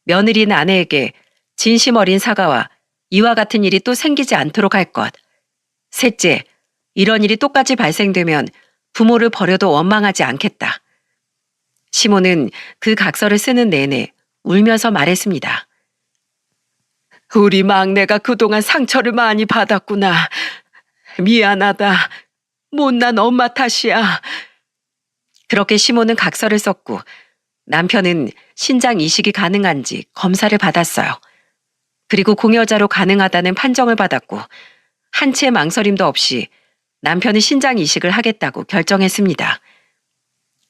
며느리인 아내에게 진심 어린 사과와 이와 같은 일이 또 생기지 않도록 할 것. 셋째, 이런 일이 똑같이 발생되면 부모를 버려도 원망하지 않겠다. 시모는 그 각서를 쓰는 내내 울면서 말했습니다. 우리 막내가 그동안 상처를 많이 받았구나. 미안하다. 못난 엄마 탓이야. 그렇게 시모는 각서를 썼고 남편은 신장 이식이 가능한지 검사를 받았어요. 그리고 공여자로 가능하다는 판정을 받았고 한 채의 망설임도 없이 남편은 신장 이식을 하겠다고 결정했습니다.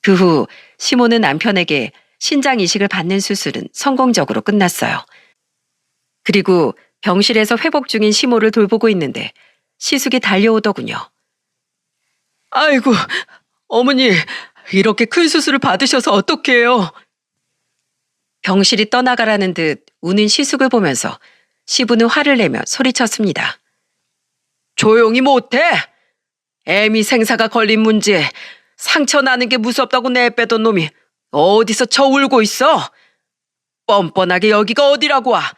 그 후 시모는 남편에게 신장 이식을 받는 수술은 성공적으로 끝났어요. 그리고 병실에서 회복 중인 시모를 돌보고 있는데 시숙이 달려오더군요. 아이고, 어머니, 이렇게 큰 수술을 받으셔서 어떡해요? 병실이 떠나가라는 듯 우는 시숙을 보면서 시부는 화를 내며 소리쳤습니다. 조용히 못해! 애미 생사가 걸린 문제에 상처 나는 게 무섭다고 내빼던 놈이 어디서 저 울고 있어? 뻔뻔하게 여기가 어디라고 와?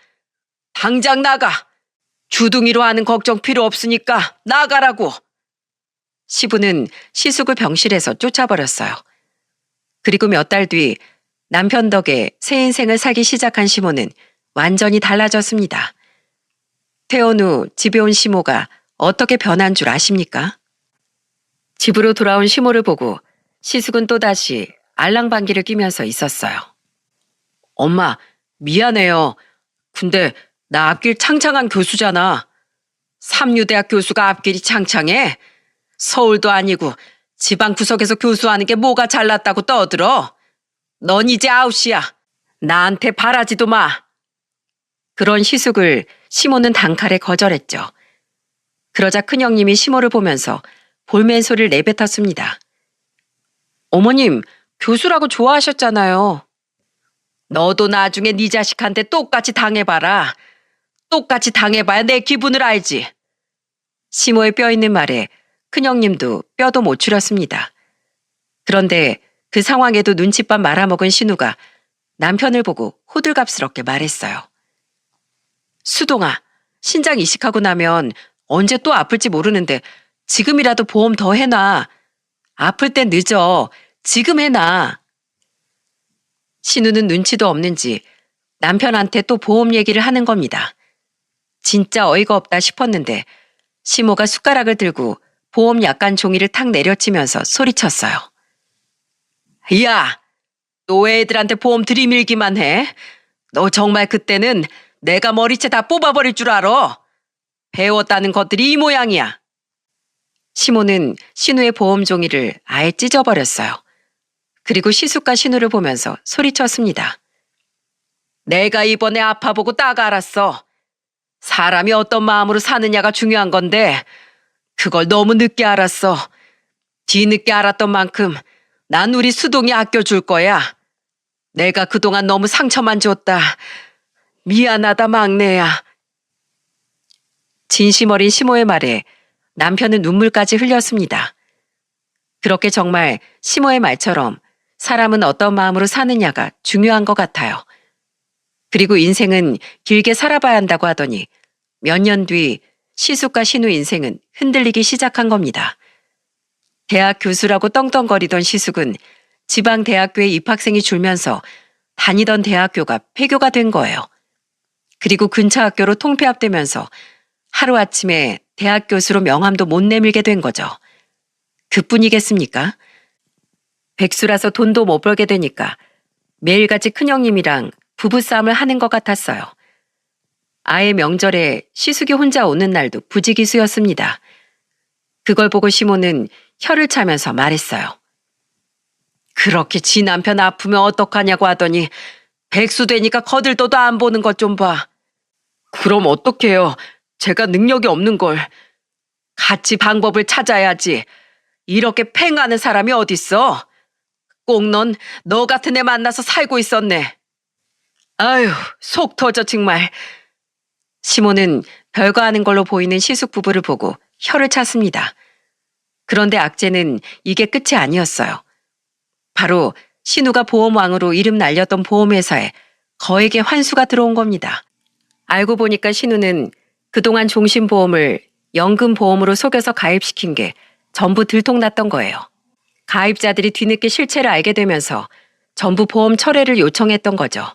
당장 나가! 주둥이로 하는 걱정 필요 없으니까 나가라고! 시부는 시숙을 병실에서 쫓아버렸어요. 그리고 몇 달 뒤 남편 덕에 새 인생을 살기 시작한 시모는 완전히 달라졌습니다. 퇴원 후 집에 온 시모가 어떻게 변한 줄 아십니까? 집으로 돌아온 시모를 보고 시숙은 또다시 알랑방귀를 뀌면서 있었어요. 엄마, 미안해요. 근데 나 앞길 창창한 교수잖아. 삼류대학 교수가 앞길이 창창해? 서울도 아니고 지방 구석에서 교수하는 게 뭐가 잘났다고 떠들어? 넌 이제 아웃이야. 나한테 바라지도 마. 그런 시숙을 시모는 단칼에 거절했죠. 그러자 큰형님이 시모를 보면서 볼멘 소리를 내뱉었습니다. 어머님, 교수라고 좋아하셨잖아요. 너도 나중에 네 자식한테 똑같이 당해봐라. 똑같이 당해봐야 내 기분을 알지. 시모의 뼈 있는 말에 큰형님도 뼈도 못 추렸습니다. 그런데 그 상황에도 눈칫밥 말아먹은 신우가 남편을 보고 호들갑스럽게 말했어요. 수동아, 신장 이식하고 나면 언제 또 아플지 모르는데 지금이라도 보험 더 해놔. 아플 땐 늦어. 지금 해놔. 신우는 눈치도 없는지 남편한테 또 보험 얘기를 하는 겁니다. 진짜 어이가 없다 싶었는데 시모가 숟가락을 들고 보험 약관 종이를 탁 내려치면서 소리쳤어요. 야, 너 애들한테 보험 들이밀기만 해. 너 정말 그때는 내가 머리채 다 뽑아버릴 줄 알아. 배웠다는 것들이 이 모양이야. 시모는 신우의 보험 종이를 아예 찢어버렸어요. 그리고 시숙과 신우를 보면서 소리쳤습니다. 내가 이번에 아파보고 딱 알았어. 사람이 어떤 마음으로 사느냐가 중요한 건데 그걸 너무 늦게 알았어. 뒤늦게 알았던 만큼 난 우리 수동이 아껴줄 거야. 내가 그동안 너무 상처만 줬다. 미안하다 막내야. 진심 어린 시모의 말에 남편은 눈물까지 흘렸습니다. 그렇게 정말 시모의 말처럼 사람은 어떤 마음으로 사느냐가 중요한 것 같아요. 그리고 인생은 길게 살아봐야 한다고 하더니 몇 년 뒤 시숙과 신우 인생은 흔들리기 시작한 겁니다. 대학 교수라고 떵떵거리던 시숙은 지방 대학교에 입학생이 줄면서 다니던 대학교가 폐교가 된 거예요. 그리고 근처 학교로 통폐합되면서 하루아침에 대학 교수로 명함도 못 내밀게 된 거죠. 그뿐이겠습니까? 백수라서 돈도 못 벌게 되니까 매일같이 큰형님이랑 부부싸움을 하는 것 같았어요. 아예 명절에 시숙이 혼자 오는 날도 부지기수였습니다. 그걸 보고 시모는 혀를 차면서 말했어요. 그렇게 지 남편 아프면 어떡하냐고 하더니 백수 되니까 거들떠도 안 보는 것 좀 봐. 그럼 어떡해요? 제가 능력이 없는 걸. 같이 방법을 찾아야지. 이렇게 팽하는 사람이 어딨어? 꼭 넌 너 같은 애 만나서 살고 있었네. 아유, 속 터져 정말. 시모는 별거 아닌 걸로 보이는 시숙 부부를 보고 혀를 찼습니다. 그런데 악재는 이게 끝이 아니었어요. 바로 신우가 보험왕으로 이름 날렸던 보험회사에 거액의 환수가 들어온 겁니다. 알고 보니까 신우는 그동안 종신보험을 연금보험으로 속여서 가입시킨 게 전부 들통났던 거예요. 가입자들이 뒤늦게 실체를 알게 되면서 전부 보험 철회를 요청했던 거죠.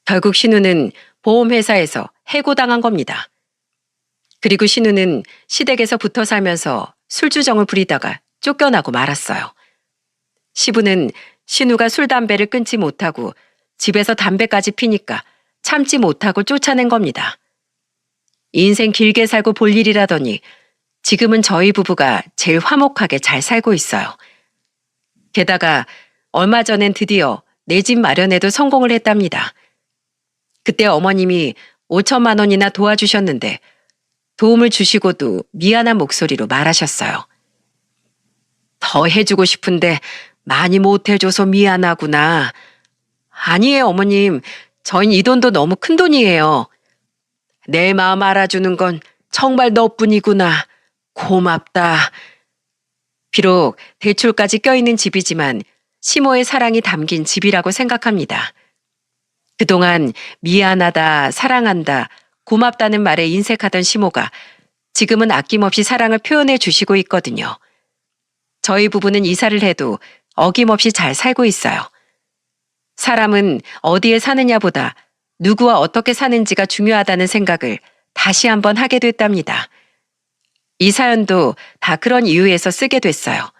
결국 신우는 보험회사에서 해고당한 겁니다. 그리고 신우는 시댁에서 붙어 살면서 술주정을 부리다가 쫓겨나고 말았어요. 시부는 신우가 술, 담배를 끊지 못하고 집에서 담배까지 피니까 참지 못하고 쫓아낸 겁니다. 인생 길게 살고 볼 일이라더니 지금은 저희 부부가 제일 화목하게 잘 살고 있어요. 게다가 얼마 전엔 드디어 내 집 마련에도 성공을 했답니다. 그때 어머님이 5천만 원이나 도와주셨는데 도움을 주시고도 미안한 목소리로 말하셨어요. 더 해주고 싶은데 많이 못해줘서 미안하구나. 아니에요, 어머님. 저흰 이 돈도 너무 큰 돈이에요. 내 마음 알아주는 건 정말 너뿐이구나. 고맙다. 비록 대출까지 껴있는 집이지만 시모의 사랑이 담긴 집이라고 생각합니다. 그동안 미안하다, 사랑한다, 고맙다는 말에 인색하던 시모가 지금은 아낌없이 사랑을 표현해 주시고 있거든요. 저희 부부는 이사를 해도 어김없이 잘 살고 있어요. 사람은 어디에 사느냐보다 누구와 어떻게 사는지가 중요하다는 생각을 다시 한번 하게 됐답니다. 이 사연도 다 그런 이유에서 쓰게 됐어요.